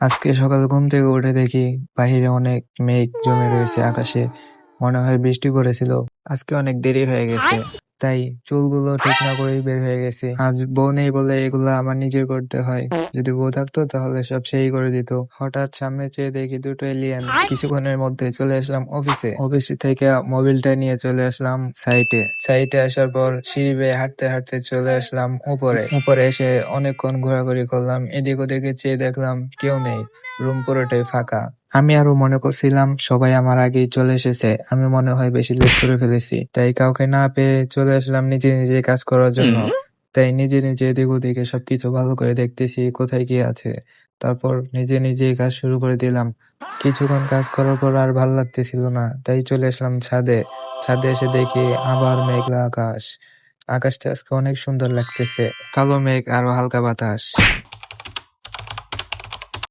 আজকে সকালে ঘুম থেকে উঠে দেখি বাহিরে অনেক মেঘ জমে রয়েছে আকাশে। মনে হয় বৃষ্টি পড়েছিল। আজকে অনেক দেরি হয়ে গেছে, তাই চুলগুলো ঠিক না করেই বের হয়ে গেছি। আজ বউ নেই বলে এগুলো আমার নিজের করতে হয়। যদি বউ থাকতো তাহলে সব সেই করে দিত। হঠাৎ সামনে চেয়ে দেখি দুটো এলিয়েন। কিছুক্ষণের মধ্যে চলে আসলাম অফিসে। অফিস থেকে মোবাইলটা নিয়ে চলে আসলাম সাইটে। সাইটে আসার পর সিঁড়ি বেয়ে হাঁটতে হাঁটতে চলে আসলাম উপরে। উপরে এসে অনেকক্ষণ ঘোরাঘুরি করলাম। এদিক ওদিকে চেয়ে দেখলাম কেউ নেই, রুম পুরোটাই ফাঁকা। আমি আরো মনে করছিলাম সবাই আমার আগেই চলে এসেছে, আমি মনে হয় বেশি লেট করে ফেলেছি। তাই কাউকে না পেয়ে চলে আসলাম নিজে নিজে কাজ করার জন্য। তাই নিজে নিজে এদিক ওদিকে সবকিছু ভালো করে দেখতেছি কোথায় কি আছে। তারপর নিজে নিজেই কাজ শুরু করে দিলাম। কিছুক্ষণ কাজ করার পর আর ভালো লাগতেছিল না, তাই চলে আসলাম ছাদে। ছাদে এসে দেখি আবার মেঘলা আকাশ। আকাশটা আজকে অনেক সুন্দর লাগতেছে, কালো মেঘ আরো হালকা বাতাস।